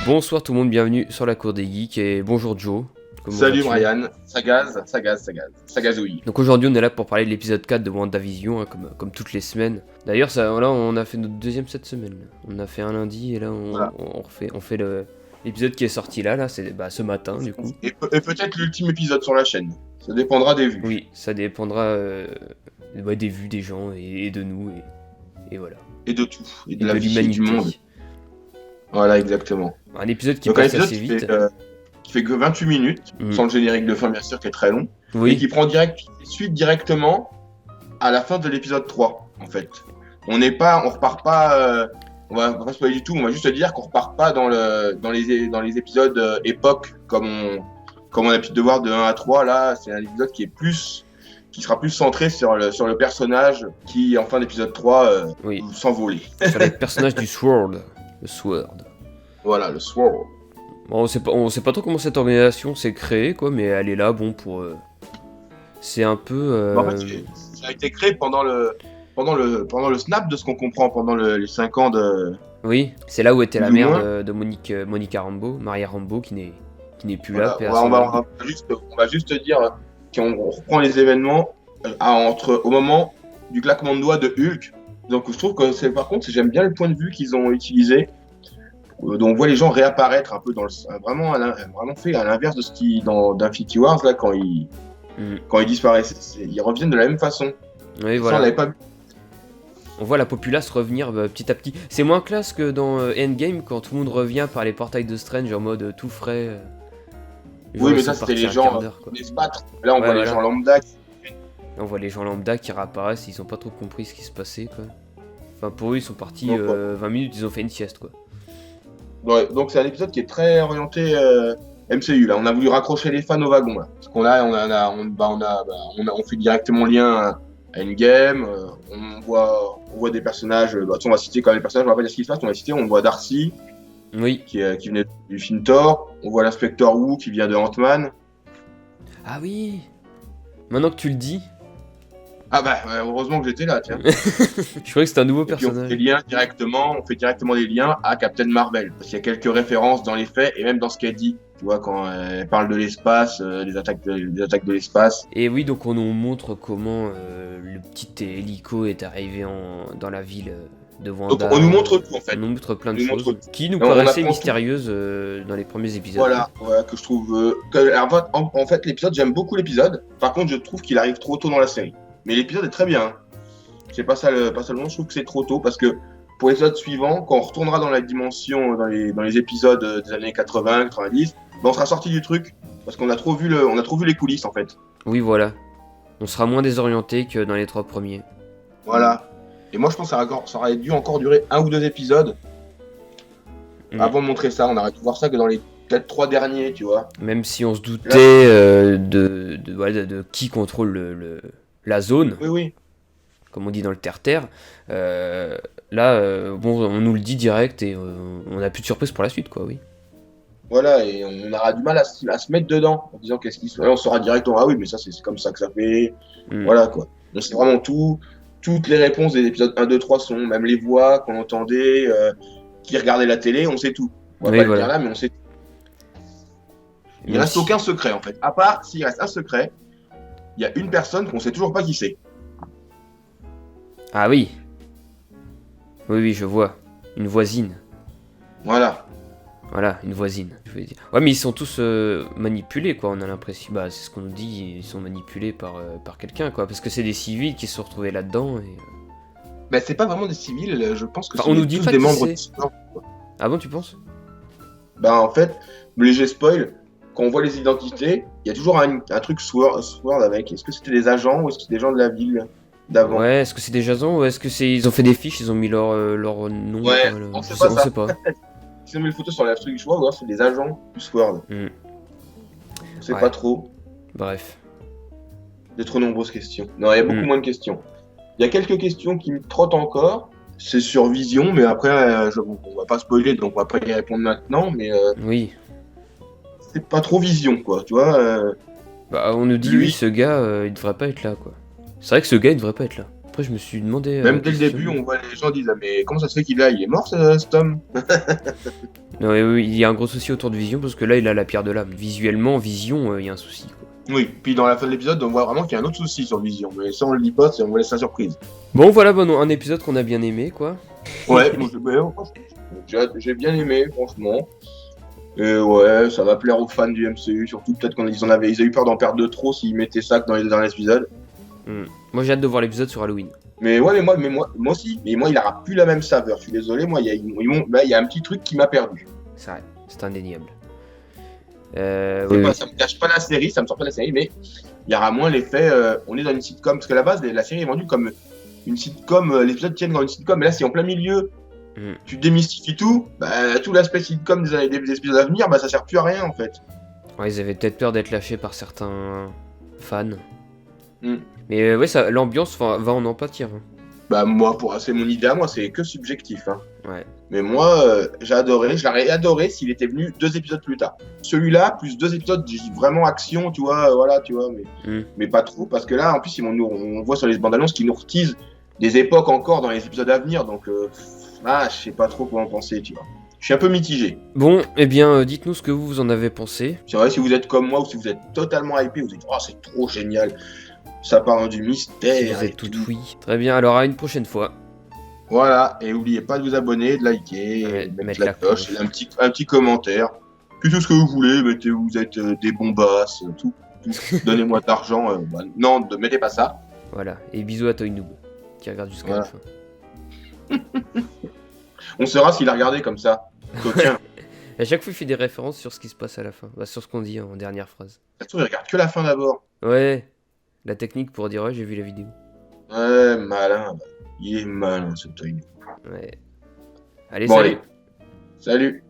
Bonsoir tout le monde, bienvenue sur la cour des geeks et bonjour Joe. Comment Salut vas-tu? Brian, ça gazouille. Donc aujourd'hui on est là pour parler de l'épisode 4 de WandaVision, comme toutes les semaines. D'ailleurs là on a fait notre deuxième cette semaine. On a fait un lundi et là Voilà. on fait l'épisode qui est sorti là c'est ce matin du coup. Et peut-être l'ultime épisode sur la chaîne, ça dépendra des vues. Oui, ça dépendra des vues des gens et de nous et voilà. Et de tout, et Et de la vie l'humanité. du monde. Voilà, exactement. Un épisode qui Donc un passe épisode assez vite. qui fait que 28 minutes, sans le générique de fin bien sûr qui est très long, et Oui, qui prend suite directement à la fin de l'épisode 3 en fait. On repart pas, on va pas spoiler du tout, on va juste dire qu'on repart pas dans les épisodes époque comme on a l'habitude de voir de 1 à 3. Là, c'est un épisode qui sera plus centré sur le personnage qui, en fin d'épisode 3, oui. s'envolait. Sur les personnages du Sword. Le Sword. Voilà, le Sword. Bon, on sait pas trop comment cette organisation s'est créée, quoi, mais elle est là, bon, pour... C'est un peu... En fait, ça a été créé pendant le snap de ce qu'on comprend, pendant les 5 ans de... Oui, c'est là où était la Du mère moins. de Monica Rambeau, Maria Rambeau, qui n'est plus Voilà, là. paix à son on âme. va juste dire qu'on reprend les événements au moment du claquement de doigts de Hulk. Donc je trouve que par contre, j'aime bien le point de vue qu'ils ont utilisé. Donc on voit les gens réapparaître un peu vraiment fait à l'inverse de ce qui dans Infinity Wars là quand ils disparaissent, ils reviennent de la même façon. Oui, Ça, voilà. on l'avait pas vu. On voit la populace revenir petit à petit. C'est moins classe que dans Endgame, quand tout le monde revient par les portails de Strange en mode tout frais. Les Oui, gens, mais ils ça sont c'était partis les un gens quart d'heure, quoi. qui venaient se battre. Là on Ouais, voit les voilà. gens lambda. On voit les gens lambda qui réapparaissent, ils ont pas trop compris ce qui se passait, quoi. Enfin, pour eux, ils sont partis Donc, 20 minutes, ils ont fait une sieste, quoi. Ouais, donc c'est un épisode qui est très orienté MCU là. On a voulu raccrocher les fans au wagon là. Parce qu'on on fait directement lien à Endgame. On voit des personnages. On va citer quand même les personnages. On va pas dire ce qui se passe. On voit Darcy Oui. qui venait du film Thor. On voit l'inspecteur Wu qui vient de Ant-Man. Ah oui. Maintenant que tu le dis, Ah bah heureusement que j'étais là, tiens. je croyais que c'était un nouveau Et puis on personnage. fait directement des liens à Captain Marvel. Parce qu'il y a quelques références dans les faits et même dans ce qu'elle dit. Tu vois, quand elle parle de l'espace, des attaques de l'espace. Et oui, donc on nous montre comment le petit hélico est arrivé dans la ville de Wanda. Donc on nous montre tout en fait. On nous montre plein de On nous choses montre qui nous Et on paraissaient apprend mystérieuses dans les premiers épisodes. Voilà, que je trouve. En fait, l'épisode, j'aime beaucoup l'épisode. Par contre, je trouve qu'il arrive trop tôt dans la série. Mais l'épisode est très bien. Hein. C'est pas ça le nom, je trouve que c'est trop tôt parce que pour l'épisode suivant, quand on retournera dans la dimension, dans les épisodes des années 80, 90, on sera sorti du truc parce qu'on a trop vu les coulisses en fait. Oui, voilà. On sera moins désorienté que dans les 3 premiers. Voilà. Et moi, je pense que ça aurait dû encore durer 1 ou 2 épisodes avant de montrer ça. On aurait dû voir ça que dans les peut-être 3 derniers, tu vois. Même si on se doutait de qui contrôle la zone, Oui. comme on dit dans le terre-terre, on nous le dit direct et on a plus de surprise pour la suite, quoi, oui. Voilà, et on aura du mal à se mettre dedans en disant qu'est-ce qui se passe. On saura directement, ah oui, mais ça, c'est comme ça que ça fait. Voilà, quoi. Donc, c'est vraiment tout. Toutes les réponses des épisodes 1, 2, 3 sont, même les voix qu'on entendait, qui regardaient la télé, on sait tout. On va pas le dire là, mais on sait tout. Il ne reste aucun secret, en fait. À part, s'il reste un secret, il y a une personne qu'on sait toujours pas qui c'est. Ah oui. Oui, je vois. Une voisine. Voilà. Voilà, une voisine, je veux dire. Ouais, mais ils sont tous manipulés, quoi, on a l'impression. Bah, c'est ce qu'on nous dit, ils sont manipulés par quelqu'un, quoi. Parce que c'est des civils qui se sont retrouvés là-dedans. Et... Ben, c'est pas vraiment des civils, je pense que on nous dit tous pas des qui membres c'est. du Sword. Ah bon, tu penses? Ben, en fait, léger spoil, quand on voit les identités, il y a toujours un truc Sword avec. Est-ce que c'était des agents ou est-ce que c'était des gens de la ville d'avant? Ouais, est-ce que c'est des jasons ou est-ce que ils ont fait des fiches, ils ont mis leur nom? Ouais, quoi, on sait pas ça. On sait pas. Si on met une photo sur la truc du choix, ou alors c'est des agents du Sword. On sait pas trop. Bref. Il y a trop nombreuses questions. Non, il y a beaucoup moins de questions. Il y a quelques questions qui me trottent encore. C'est sur Vision, mais après, on va pas spoiler, donc on va pas y répondre maintenant. Mais Oui. c'est pas trop Vision, quoi. Tu vois Bah, on nous dit, lui- oui, ce gars, il devrait pas être là, quoi. C'est vrai que ce gars, il devrait pas être là. Après, je me suis demandé. Même dès le début, on voit les gens disent, ah, mais comment ça se fait qu'il il est mort cet homme? Non, oui, il y a un gros souci autour de Vision parce que là, il a la pierre de l'âme. Visuellement, Vision, il y a un souci. Quoi. Oui, puis dans la fin de l'épisode, on voit vraiment qu'il y a un autre souci sur Vision, mais ça on le dit pas, on vous laisse la surprise. Bon, voilà, un épisode qu'on a bien aimé, quoi. Ouais, j'ai bien aimé, franchement. Et ouais, ça va plaire aux fans du MCU, surtout peut-être qu'ils avaient eu peur d'en perdre de trop s'ils mettaient ça que dans les derniers épisodes. Moi, j'ai hâte de voir l'épisode sur Halloween. Mais ouais, mais moi aussi. Mais moi, il aura plus la même saveur. Je suis désolé, moi, il y a un petit truc qui m'a perdu. C'est vrai, c'est indéniable. Ça me cache pas la série, ça me sort pas la série, mais il y aura moins l'effet. On est dans une sitcom, parce que à la base, la série est vendue comme une sitcom. Les épisodes tiennent dans une sitcom, mais là, c'est en plein milieu. Tu démystifies tout, tout l'aspect sitcom des épisodes à venir, ça sert plus à rien en fait. Ouais, ils avaient peut-être peur d'être lâchés par certains fans. Mais ouais, l'ambiance va en pâtir. Moi, c'est mon idée à moi, c'est que subjectif. Hein. Ouais. Mais moi, je l'aurais adoré s'il était venu 2 épisodes plus tard. Celui-là, plus 2 épisodes vraiment action, tu vois, mais pas trop, parce que là, en plus, on voit sur les bandes annonces qu'ils nous retisent des époques encore dans les épisodes à venir, donc je sais pas trop quoi en penser, tu vois. Je suis un peu mitigé. Bon, eh bien, dites-nous ce que vous en avez pensé. C'est vrai, si vous êtes comme moi ou si vous êtes totalement hypé, vous dites « Oh, c'est trop génial !» Ça part dans du mystère. Si vous êtes tout oui. Très bien, alors à une prochaine fois. Voilà, et n'oubliez pas de vous abonner, de liker, de mettre la cloche, et un petit commentaire. Puis tout ce que vous voulez, vous êtes des bombasses, tout. Donnez-moi de l'argent. Non, ne mettez pas ça. Voilà, et bisous à Toy Noob, qui regarde jusqu'à la fin. On saura s'il a regardé comme ça. Tiens. À chaque fois, il fait des références sur ce qui se passe à la fin, sur ce qu'on dit en dernière phrase. Il regarde que la fin d'abord. Ouais, la technique pour dire j'ai vu la vidéo. Ouais, malin. Il est malin ce Toy Noob. Ouais. Allez, bon, salut. Allez. Salut.